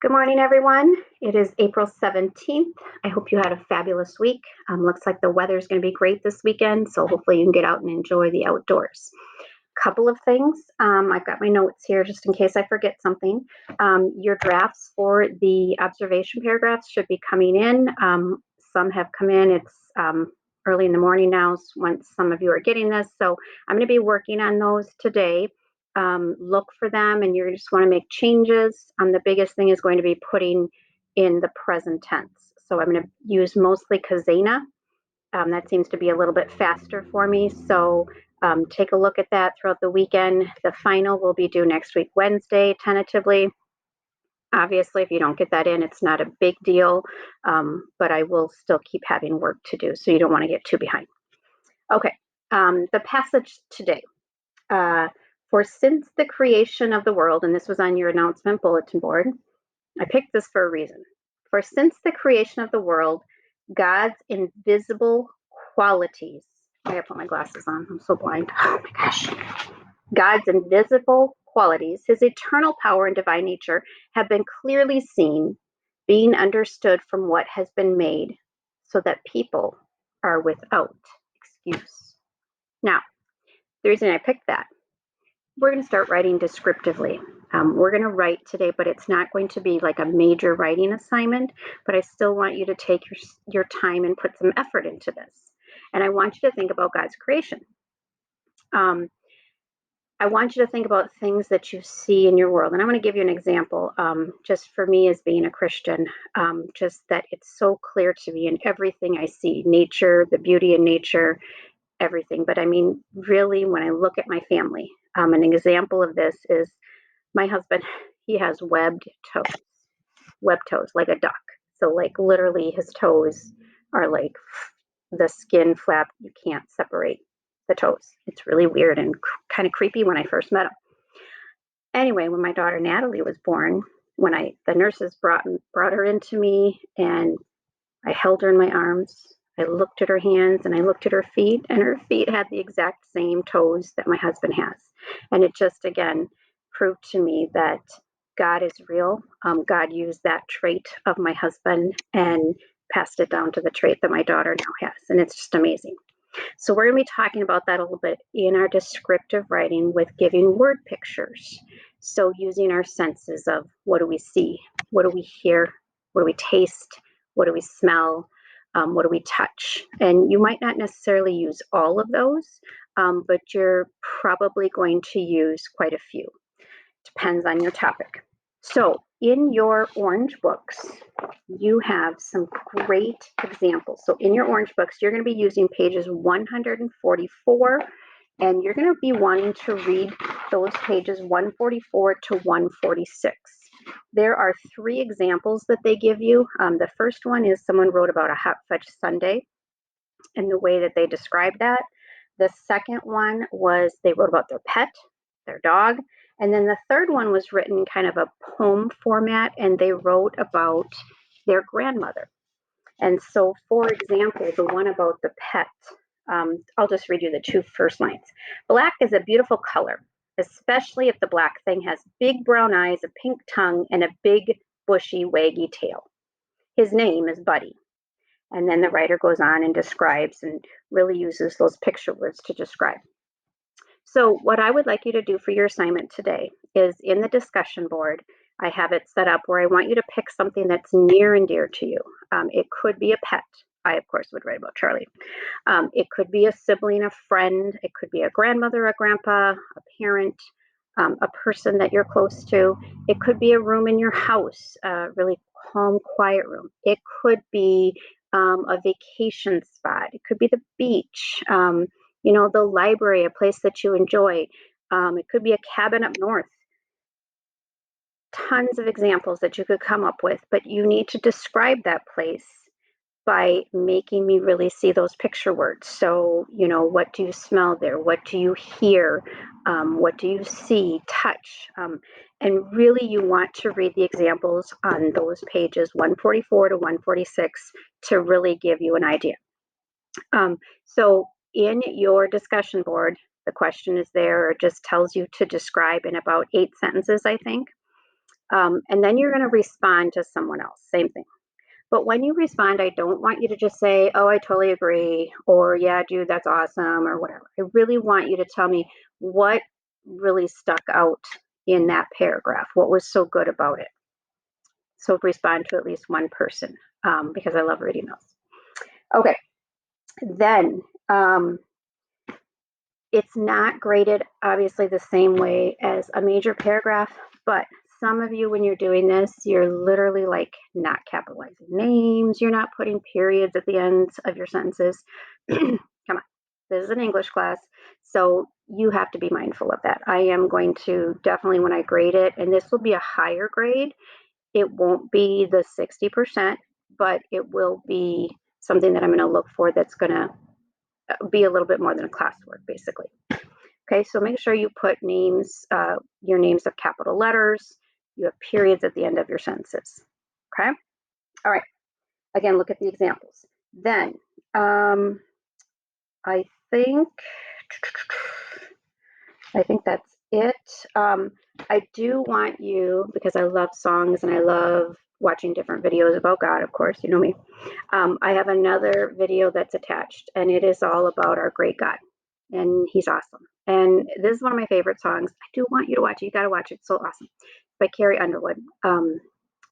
Good morning, everyone. It is April 17th. I hope you had a fabulous week. Looks like the weather is going to be great this weekend, so hopefully you can get out and enjoy the outdoors. Couple of things. I've got my notes here just in case I forget something. Your drafts for the observation paragraphs should be coming in. Some have come in. It's early in the morning now once some of you are getting this. So I'm going to be working on those today. Look for them and you just want to make changes. The biggest thing is going to be putting in the present tense. So I'm going to use mostly Kazena. That seems to be a little bit faster for me. So take a look at that throughout the weekend. The final will be due next week, Wednesday, tentatively. Obviously, if you don't get that in, it's not a big deal, but I will still keep having work to do. So you don't want to get too behind. Okay, the passage today. For since the creation of the world, and this was on your announcement bulletin board, I picked this for a reason. For since the creation of the world, God's invisible qualities. I gotta put my glasses on. I'm so blind. Oh my gosh. God's invisible qualities, his eternal power and divine nature, have been clearly seen, being understood from what has been made, so that people are without excuse. Now, the reason I picked that, we're going to start writing descriptively. We're going to write today, but it's not going to be like a major writing assignment, but I still want you to take your time and put some effort into this. And I want you to think about God's creation. I want you to think about things that you see in your world. And I'm going to give you an example, just for me as being a Christian, just that it's so clear to me in everything I see, nature, the beauty in nature, everything. But I mean, really, when I look at my family, an example of this is my husband, he has webbed toes, like a duck. So like literally his toes are like the skin flap, you can't separate the toes. It's really weird and kind of creepy when I first met him. Anyway, when my daughter Natalie was born, when the nurses brought her into me and I held her in my arms, I looked at her hands and I looked at her feet, and her feet had the exact same toes that my husband has. And it just, again, proved to me that God is real. God used that trait of my husband and passed it down to the trait that my daughter now has. And it's just amazing. So we're going to be talking about that a little bit in our descriptive writing with giving word pictures. So using our senses of what do we see? What do we hear? What do we taste? What do we smell? What do we touch? And you might not necessarily use all of those, but you're probably going to use quite a few. Depends on your topic. So in your orange books, you have some great examples. So in your orange books, you're going to be using pages 144, and you're going to be wanting to read those pages 144 to 146. There are 3 examples that they give you. The first one is someone wrote about a hot fudge sundae and the way that they described that. The second one was they wrote about their pet, their dog. And then the third one was written kind of a poem format, and they wrote about their grandmother. And so, for example, the one about the pet, I'll just read you the 2 first lines. Black is a beautiful color, especially if the black thing has big brown eyes, a pink tongue, and a big, bushy, waggy tail. His name is Buddy. And then the writer goes on and describes and really uses those picture words to describe. So what I would like you to do for your assignment today is in the discussion board, I have it set up where I want you to pick something that's near and dear to you. It could be a pet. I, of course, would write about Charlie. It could be a sibling, a friend. It could be a grandmother, a grandpa, a parent, a person that you're close to. It could be a room in your house, a really calm, quiet room. It could be a vacation spot. It could be the beach, the library, a place that you enjoy. It could be a cabin up north. Tons of examples that you could come up with, but you need to describe that place by making me really see those picture words. So, what do you smell there? What do you hear? What do you see, touch? And really you want to read the examples on those pages 144 to 146 to really give you an idea. So in your discussion board, the question is there, or just tells you to describe in about 8 sentences, I think. And then you're going to respond to someone else. Same thing. But when you respond, I don't want you to just say, oh, I totally agree, or yeah, dude, that's awesome, or whatever. I really want you to tell me what really stuck out in that paragraph. What was so good about it? So respond to at least one person because I love reading those. Okay. Then it's not graded obviously the same way as a major paragraph, but some of you, when you're doing this, you're literally like not capitalizing names, you're not putting periods at the ends of your sentences. Come on, this is an English class, so you have to be mindful of that. I am going to definitely, when I grade it, and this will be a higher grade, it won't be the 60%, but it will be something that I'm going to look for that's going to be a little bit more than a classwork, basically. Okay, so make sure you put names, your names of capital letters. You have periods at the end of your sentences. Okay, all right. Again, look at the examples. Then I think that's it. I do want you, because I love songs and I love watching different videos about God, of course, you know me. I have another video that's attached, and it is all about our great God, and He's awesome. And this is one of my favorite songs. I do want you to watch it. You got to watch it. It's so awesome. It's by Carrie Underwood.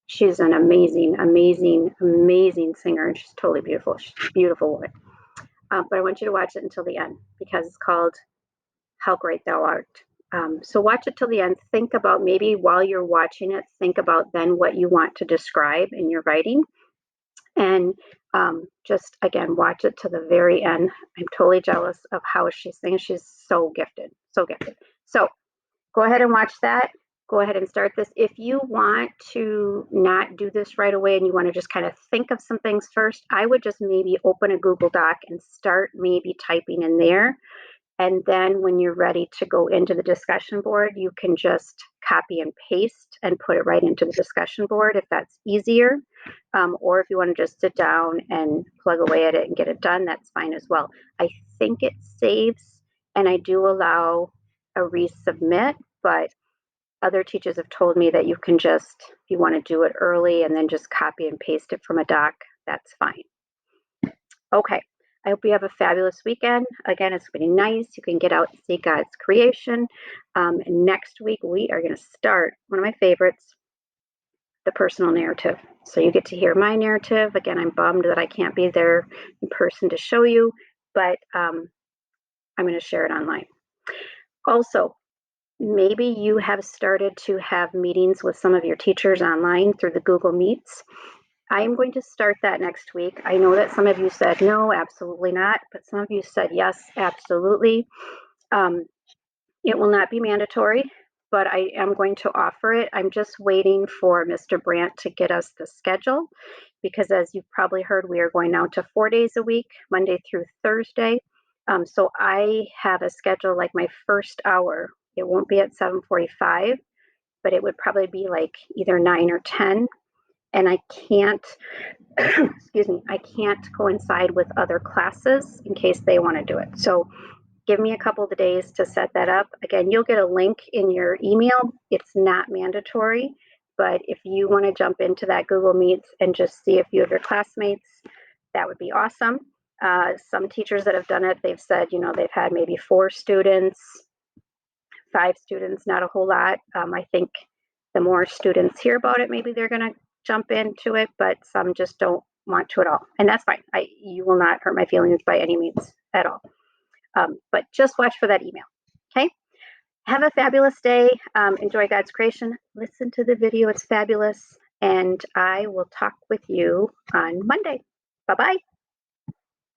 She's an amazing, amazing, amazing singer, and she's totally beautiful. She's a beautiful woman. But I want you to watch it until the end because it's called How Great Thou Art. So watch it till the end. Think about, maybe while you're watching it, think about then what you want to describe in your writing. And just, again, watch it to the very end. I'm totally jealous of how she sings. She's so gifted, so gifted. So go ahead and watch that. Go ahead and start this. If you want to not do this right away and you want to just kind of think of some things first, I would just maybe open a Google Doc and start maybe typing in there. And then when you're ready to go into the discussion board, you can just copy and paste and put it right into the discussion board if that's easier. Or if you want to just sit down and plug away at it and get it done, that's fine as well. I think it saves, and I do allow a resubmit, but other teachers have told me that you can just, if you want to do it early and then just copy and paste it from a doc, that's fine. Okay. I hope you have a fabulous weekend. Again, it's going to be nice. You can get out and see God's creation. And next week, we are going to start one of my favorites, the personal narrative. So you get to hear my narrative. Again, I'm bummed that I can't be there in person to show you, but I'm going to share it online. Also, maybe you have started to have meetings with some of your teachers online through the Google Meets. I am going to start that next week. I know that some of you said no, absolutely not, but some of you said yes, absolutely. It will not be mandatory, but I am going to offer it. I'm just waiting for Mr. Brandt to get us the schedule because, as you've probably heard, we are going now to 4 days a week, Monday through Thursday. So I have a schedule, like my first hour. It won't be at 7:45, but it would probably be like either 9 or 10. And I can't, excuse me, I can't coincide with other classes in case they want to do it. So give me a couple of days to set that up. Again, you'll get a link in your email. It's not mandatory, but if you want to jump into that Google Meets and just see a few of your classmates, that would be awesome. Some teachers that have done it, they've said, they've had maybe 4 students, 5 students, not a whole lot. I think the more students hear about it, maybe they're going to jump into it, but some just don't want to at all. And that's fine. You will not hurt my feelings by any means at all. But just watch for that email. Okay. Have a fabulous day. Enjoy God's creation. Listen to the video. It's fabulous. And I will talk with you on Monday. Bye-bye.